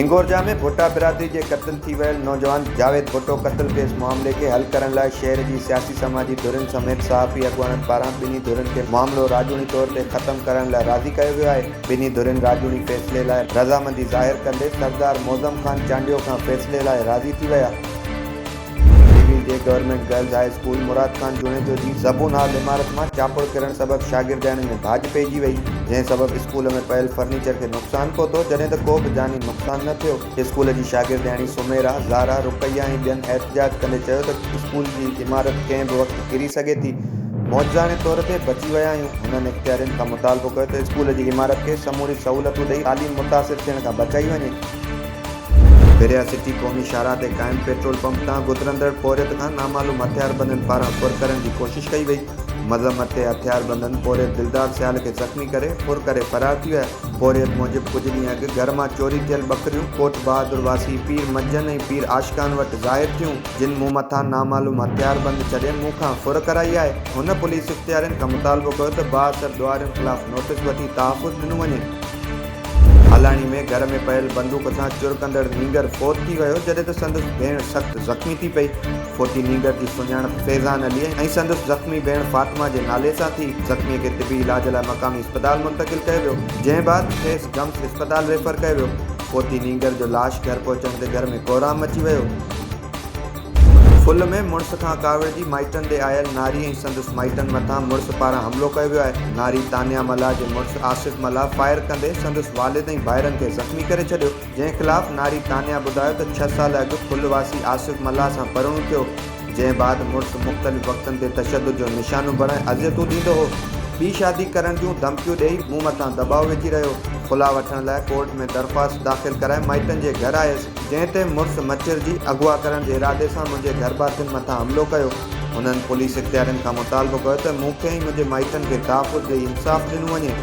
हिंगोरजा में भुट्टा बिरादरी के कत्ल थी वियल नौजवान जावेद भुट्टो कत्ल केस मामले के हल करण लाइ शहर की सियासी समाजी धुरिन समेत सहाफ़ी अगुवाणनि पारां ॿिन्ही धुरिन के मामलो राजूनी तौर ते ख़त्म करण लाइ राज़ी कयो वियो आहे। ॿिन्ही धुरिन राजूनी फ़ैसिले लाइ रज़ामंदी ज़ाहिर कंदे सरदार मोज़म ख़ान चांडियो खां फ़ैसिले लाइ राज़ी थी विया। जे गवर्नमेंट गर्ल्स हाई स्कूल मुराद खान जुनेजो जी ज़बून हाल इमारत में चापड़ किरण सबब शागिर्दाणी में भाॼ पइजी वई, जंहिं सबब स्कूल में पयल फर्नीचर के नुक़सान पहुतो, जॾहिं त को भी जानी नुक़सान न थियो। स्कूल की शागिर्दाणी सुमेरा, ज़ारा, रुकैया ऐं ॿियनि एहतजाज कंदे चयो त स्कूल की इमारत कंहिं भी वक्त किरी सके थी। मौजाने तौर ते बची विया आहियूं। हुननि इख़्तियारियुनि खां मुतालबो कयो त स्कूल की इमारत के समूरी सहूलतूं ॾेई तालीम मुतासिर थियण खां बचाई वञे। बिरिया सिटी क़ौमी शाहराह ते क़ाइम पेट्रोल पंप तां गुज़रंदड़ पोरियत खां नामालूम हथियारबंदनि पारां फुर करण की कोशिश कई वई। मज़म्मत ते हथियारबंदनि पोरियत दिलदार सियाल के ज़ख़्मी करे फुर करे फरार थी विया। पोरियत मूजिब कुछ ॾींहं अॻु घर मां चोरी थियल बकरियूं कोट बहादुर वासी पीर मंजन ऐं पीर आशिकान वटि ज़ाहिर थियूं, जिन मूं मथां नामालूम हथियारबंद छॾे मूं खां फुर कराई आहे। हुन पुलिस इख़्तियारियुनि खां मुतालबो कयो त बाअसर दुआरियुनि ख़िलाफ़ नोटिस वठी तहफ़ुज़ ॾिनो वञे। हलाणी में घर में पयल बंदूक सां चुर कंदड़ नींगर फोत थी वियो, जॾहिं त संदसि भेण सख़्त ज़ख़्मी थी पई। फोती नींगर की सुञाणप फैज़ान अली ऐं संदसि ज़ख़्मी भेण फातिमा के नाले सां थी। ज़ख़्मीअ खे तिबी इलाज लाइ मक़ामी अस्पताल मुंतक़िल कयो वियो, जंहिं बाद खेसि गम्स अस्पताल रेफर कयो वियो। फोती नींगर जो लाश घर पहुचण ते घर में कोहराम मची वियो। फुल में मुड़स खां कावड़ जी माइटनि ते आयल नारी ऐं संदसि माइटनि मथां मुड़स पारां हमलो कयो वियो आहे। नारी तानिया मल्हा जे मुड़स आसिफ मल्हा फायर कंदे संदसि वालिद ऐं भाइरनि खे ज़ख़्मी करे छॾियो, जंहिं ख़िलाफ़ नारी तानिया ॿुधायो त 6 साल अॻु फुल वासी आसिफ मल्हा सां परणो थियो, जंहिं बाद मुड़स मुख़्तलिफ़ वक़्तनि ते तशद्दुद जो निशानो बणाए अज़ियतूं ॾींदो हो। ॿी शादी करण जूं धमकियूं ॾेई मूं मथां दबाव विझी रहियो। खुला वठण लाइ कोर्ट में दरख़्वास्त दाख़िल कराए माइटनि जे घर आयुसि, जंहिं ते मुड़स मच्छर जी अगवा करण जे इरादे सां मुंहिंजे घर भातियुनि मथां हमलो कयो। हुननि पुलिस इख़्तियारियुनि खां मुतालबो कयो त मूंखे ऐं मुंहिंजे माइटनि खे तहफ़ुज़ ॾेई इंसाफ़ ॾिनो वञे।